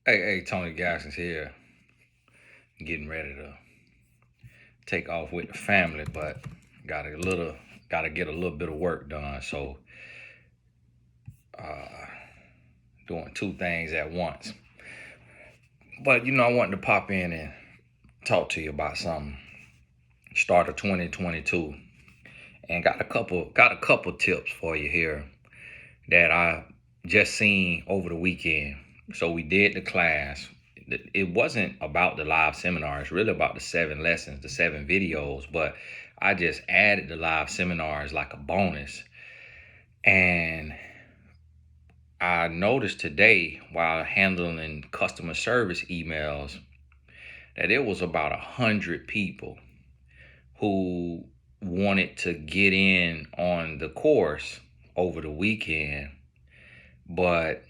Hey, Tony Gasson's here, getting ready to take off with the family, but gotta get a little bit of work done. So, uh, doing two things at once. But I wanted to pop in and talk to you about something. Start of 2022, and got a couple tips for you here that I just seen over the weekend. So we did the class. It wasn't about the live seminar. It's really about the 7 lessons, the 7 videos. But I just added the live seminars like a bonus. And I noticed today while handling customer service emails that it was about 100 people who wanted to get in on the course over the weekend, but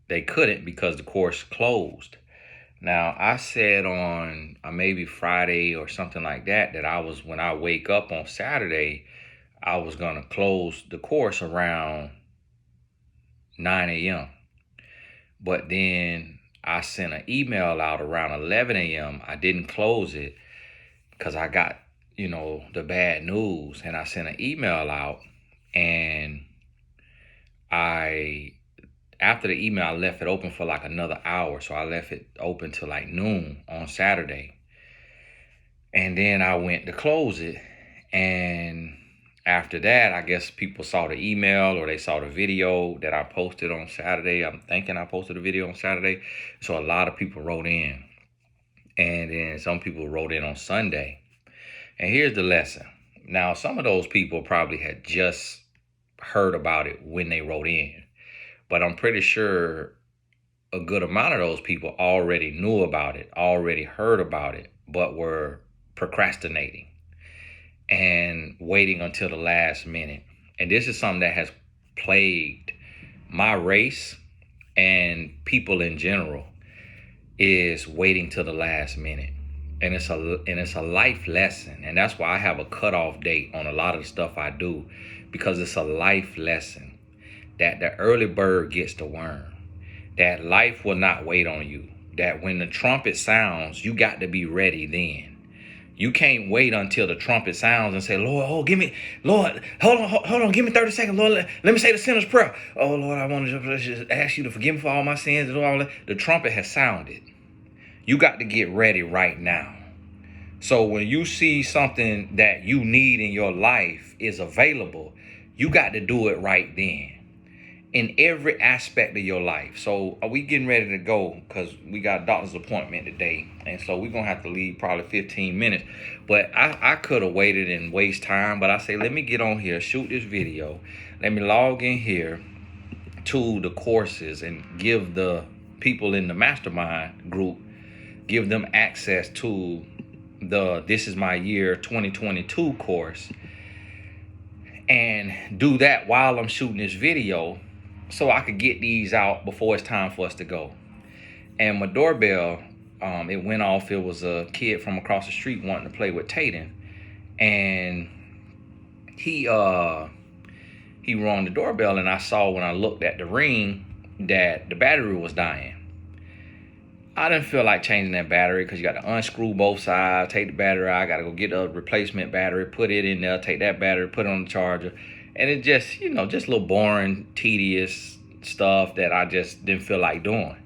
they couldn't because the course closed. Now, I said on maybe Friday or something like that when I wake up on Saturday, I was going to close the course around 9 a.m. But then I sent an email out around 11 a.m. I didn't close it because I got, the bad news. And I sent an email out, and after the email, I left it open for like another hour. So I left it open till like noon on Saturday. And then I went to close it. And after that, I guess people saw the email or they saw the video that I posted on Saturday. I'm thinking I posted a video on Saturday. So a lot of people wrote in. And then some people wrote in on Sunday. And here's the lesson. Now, some of those people probably had just heard about it when they wrote in. But I'm pretty sure a good amount of those people already knew about it, already heard about it, but were procrastinating and waiting until the last minute. And this is something that has plagued my race and people in general, is waiting till the last minute. And it's a life lesson. And that's why I have a cutoff date on a lot of the stuff I do, because it's a life lesson that the early bird gets the worm, that life will not wait on you, that when the trumpet sounds, you got to be ready then. You can't wait until the trumpet sounds and say, Lord, Lord, hold on, give me 30 seconds, Lord, let me say the sinner's prayer. Oh, Lord, I want to just ask you to forgive me for all my sins and all that. The trumpet has sounded. You got to get ready right now. So when you see something that you need in your life is available, you got to do it right then, in every aspect of your life. So are we getting ready to go? Because we got a doctor's appointment today. And so we're going to have to leave probably 15 minutes. But I could have waited and waste time. But I say, let me get on here, shoot this video. Let me log in here to the courses and give the people in the mastermind group, give them access to the This Is My Year 2022 course. And do that while I'm shooting this video, so I could get these out before it's time for us to go. And my doorbell, it went off. It was a kid from across the street wanting to play with Tayden. And he rang the doorbell, and I saw when I looked at the ring that the battery was dying. I didn't feel like changing that battery because you got to unscrew both sides, take the battery out. I got to go get a replacement battery, put it in there, take that battery, put it on the charger. And it just, just a little boring, tedious stuff that I just didn't feel like doing.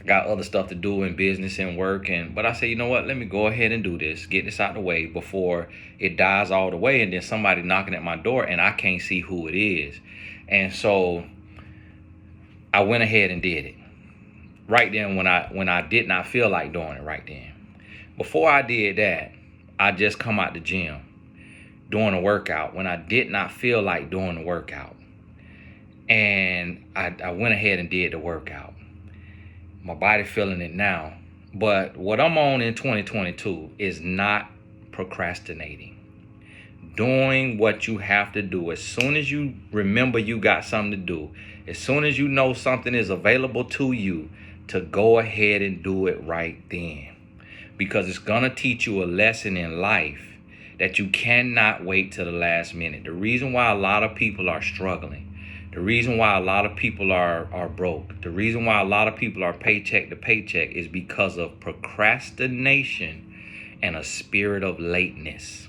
I got other stuff to do in business and work. But I said, you know what? Let me go ahead and do this. Get this out of the way before it dies all the way. And then somebody knocking at my door and I can't see who it is. And so I went ahead and did it. Right then when I did not feel like doing it right then. Before I did that, I just come out the gym doing a workout when I did not feel like doing the workout. And I went ahead and did the workout. My body feeling it now. But what I'm on in 2022 is not procrastinating. Doing what you have to do. As soon as you remember you got something to do, as soon as you know something is available to you, to go ahead and do it right then. Because it's going to teach you a lesson in life that you cannot wait till the last minute. The reason why a lot of people are struggling, The reason why a lot of people are broke, the reason why a lot of people are paycheck to paycheck is because of procrastination and a spirit of lateness.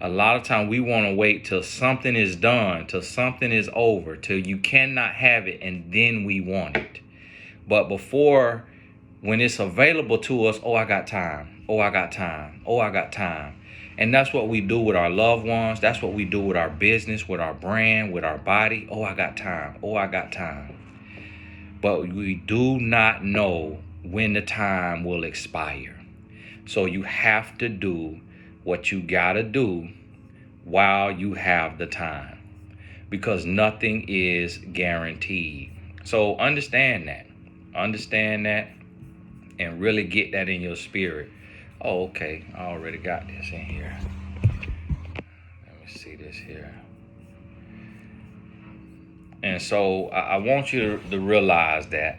A lot of time we want to wait till something is done, till something is over, till you cannot have it, and then we want it. But before, when it's available to us, oh, I got time. Oh, I got time. Oh, I got time. And that's what we do with our loved ones. That's what we do with our business, with our brand, with our body. Oh, I got time. Oh, I got time. But we do not know when the time will expire. So you have to do what you got to do while you have the time, because nothing is guaranteed. So understand that. Understand that and really get that in your spirit. Oh, okay, I already got this in here. Let me see this here. And so I want you to realize that.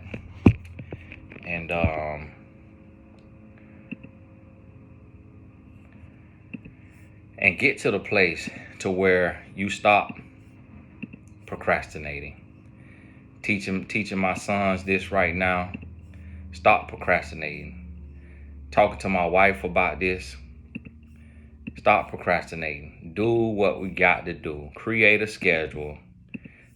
And get to the place to where you stop procrastinating. Teaching my sons this right now. Stop procrastinating. Talking to my wife about this. Stop procrastinating. Do what we got to do. Create a schedule.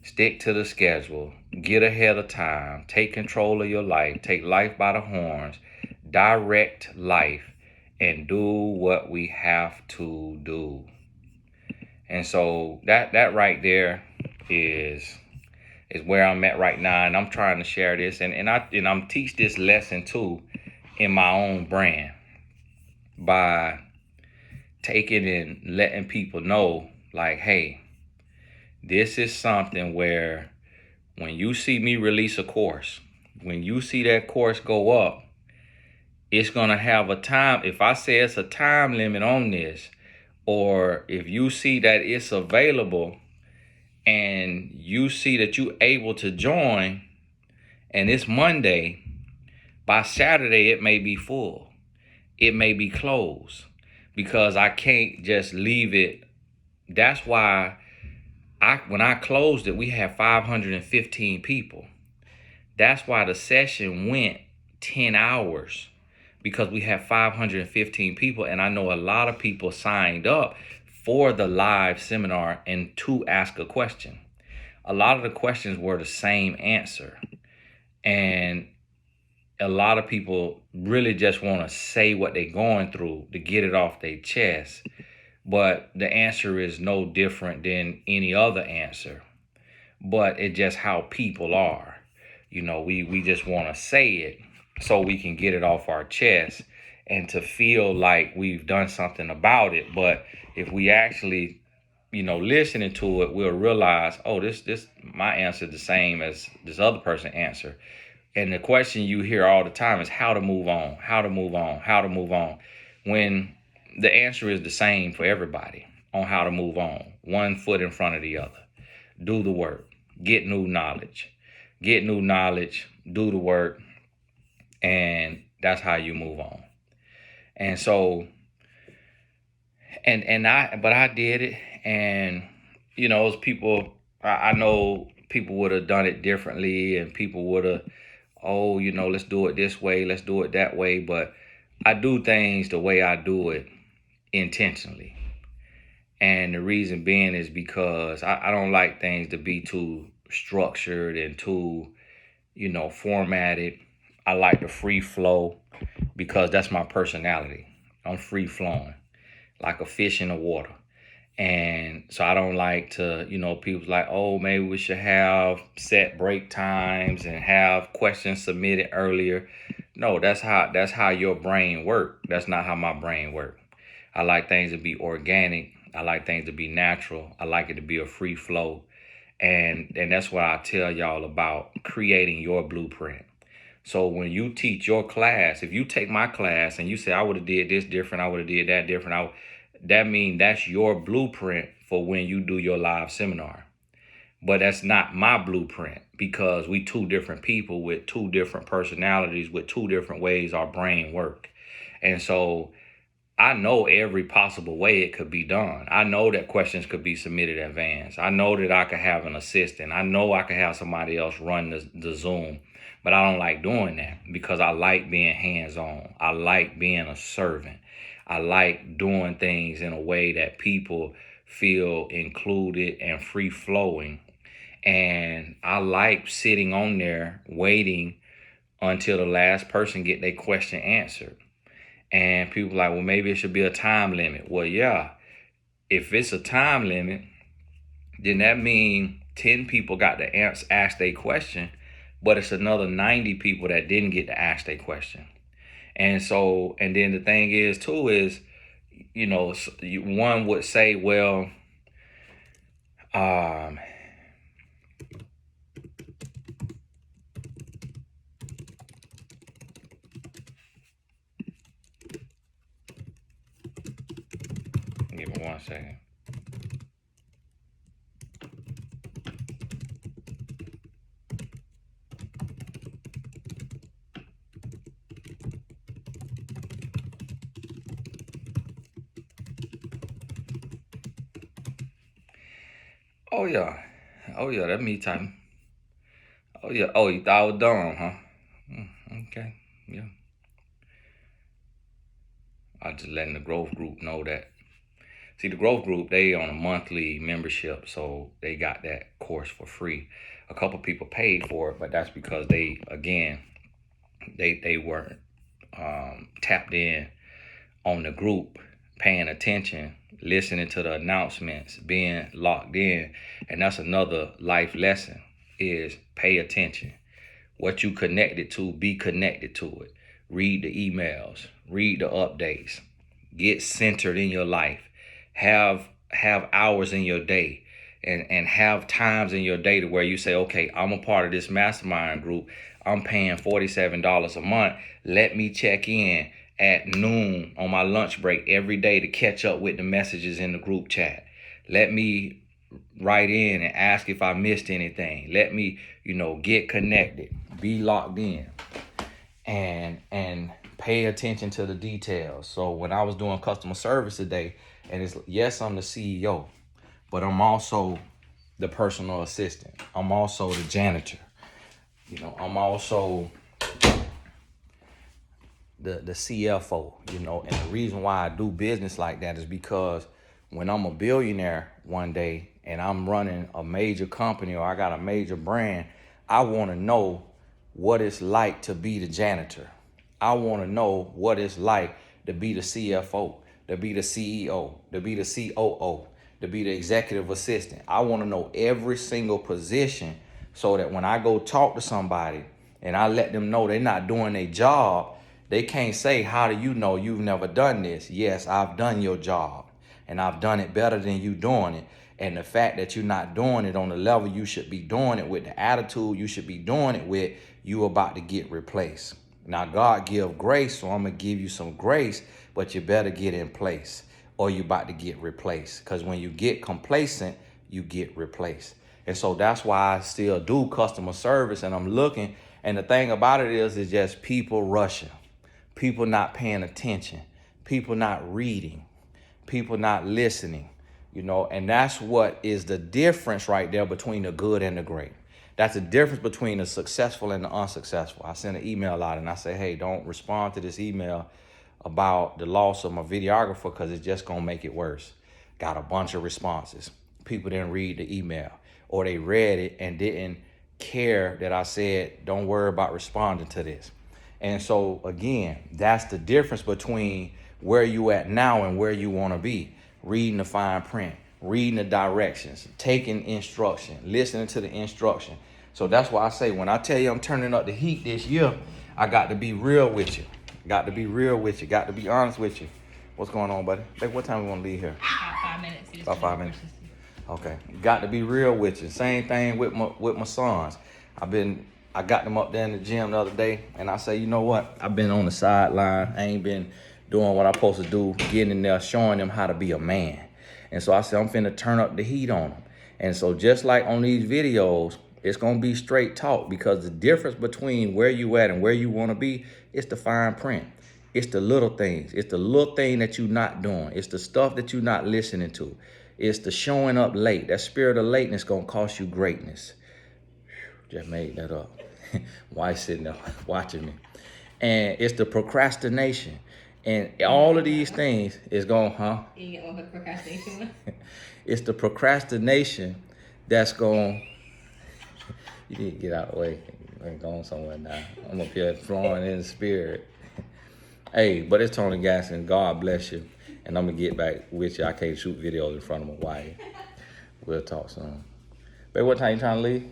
Stick to the schedule. Get ahead of time. Take control of your life. Take life by the horns. Direct life. And do what we have to do. And so that right there is where I'm at right now. And I'm trying to share this. And I'm teach this lesson too in my own brand by taking and letting people know, like, hey, this is something where when you see me release a course, when you see that course go up, it's going to have a time. If I say it's a time limit on this, or if you see that it's available and you see that you're able to join and it's Monday, by Saturday it may be full. It may be closed because I can't just leave it. That's why when I closed it, we had 515 people. That's why the session went 10 hours, because we have 515 people. And I know a lot of people signed up for the live seminar and to ask a question. A lot of the questions were the same answer. And a lot of people really just want to say what they're going through to get it off their chest. But the answer is no different than any other answer. But it's just how people are. You know, we just want to say it so we can get it off our chest and to feel like we've done something about it. But if we actually, listening to it, we'll realize, oh, this my answer is the same as this other person's answer. And the question you hear all the time is how to move on, how to move on, how to move on. When the answer is the same for everybody on how to move on, one foot in front of the other. Do the work, get new knowledge, do the work, and that's how you move on. And so, but I did it, and those people, I know people would have done it differently, and people would have, let's do it this way, let's do it that way. But I do things the way I do it intentionally. And the reason being is because I don't like things to be too structured and too, formatted. I like the free flow because that's my personality. I'm free flowing like a fish in the water. And so I don't like to, people's like, oh, maybe we should have set break times and have questions submitted earlier. No, that's how your brain works. That's not how my brain works. I like things to be organic. I like things to be natural. I like it to be a free flow. And that's what I tell y'all about creating your blueprint. So when you teach your class, if you take my class and you say, I would have did this different, I would have did that different, that means that's your blueprint for when you do your live seminar. But that's not my blueprint, because we two different people with two different personalities, with two different ways our brain work. And so I know every possible way it could be done. I know that questions could be submitted in advance. I know that I could have an assistant. I know I could have somebody else run the Zoom. But I don't like doing that because I like being hands-on. I like being a servant. I like doing things in a way that people feel included and free flowing. And I like sitting on there waiting until the last person get their question answered. And people like, well, maybe it should be a time limit. Well, yeah, if it's a time limit, then that means 10 people got to ask their question, but it's another 90 people that didn't get to ask their question. And so, and then the thing is, too, is, one would say, well, um, give me 1 second. Oh, yeah. Oh, yeah, that's me typing. Oh, yeah. Oh, you thought I was dumb, huh? Okay. Yeah. I just letting the growth group know that. See, the growth group, they on a monthly membership, so they got that course for free. A couple people paid for it, but that's because they weren't tapped in on the group, paying attention, listening to the announcements, being locked in. And that's another life lesson, is pay attention. What you connected to, be connected to it. Read the emails, read the updates, get centered in your life. Have hours in your day, and have times in your day to where you say, okay, I'm a part of this mastermind group. I'm paying $47 a month. Let me check in at noon on my lunch break every day to catch up with the messages in the group chat. Let me write in and ask if I missed anything. Let me, get connected, be locked in, and pay attention to the details. So when I was doing customer service today, and it's, yes, I'm the CEO, but I'm also the personal assistant. I'm also the janitor. I'm also the CFO, and the reason why I do business like that is because when I'm a billionaire one day and I'm running a major company or I got a major brand, I want to know what it's like to be the janitor. I want to know what it's like to be the CFO, to be the CEO, to be the COO, to be the executive assistant. I want to know every single position so that when I go talk to somebody and I let them know they're not doing their job, they can't say, how do you know you've never done this? Yes, I've done your job and I've done it better than you doing it. And the fact that you're not doing it on the level you should be doing it with, the attitude you should be doing it with, you about to get replaced. Now, God give grace, so I'm going to give you some grace, but you better get in place or you about to get replaced. Because when you get complacent, you get replaced. And so that's why I still do customer service, and I'm looking. And the thing about it is just people rushing, people not paying attention, people not reading, people not listening, and that's what is the difference right there between the good and the great. That's the difference between the successful and the unsuccessful. I send an email out and I say, hey, don't respond to this email about the loss of my videographer because it's just going to make it worse. Got a bunch of responses. People didn't read the email, or they read it and didn't care that I said, don't worry about responding to this. And so, again, that's the difference between where you at now and where you want to be. Reading the fine print, reading the directions, taking instruction, listening to the instruction. So that's why I say, when I tell you I'm turning up the heat this year, I got to be real with you. Got to be real with you. Got to be honest with you. What's going on, buddy? Like, what time we want to leave here? About 5 minutes. About 5 minutes. Okay. Got to be real with you. Same thing with my sons. I got them up there in the gym the other day, and I say, you know what? I've been on the sideline. I ain't been doing what I'm supposed to do, getting in there, showing them how to be a man. And so I said, I'm finna turn up the heat on them. And so just like on these videos, it's going to be straight talk, because the difference between where you at and where you want to be is the fine print. It's the little things. It's the little thing that you're not doing. It's the stuff that you're not listening to. It's the showing up late. That spirit of lateness gonna cost you greatness. Just made that up. Wife sitting there watching me. And it's the procrastination. And all of these things is going, huh? You get all the procrastination one? It's the procrastination that's going, you need to get out of the way. I'm going somewhere now. I'm up here flowing in the spirit. Hey, but it's Tony Gasson. God bless you. And I'm going to get back with you. I can't shoot videos in front of my wife. We'll talk soon. Babe, what time you trying to leave?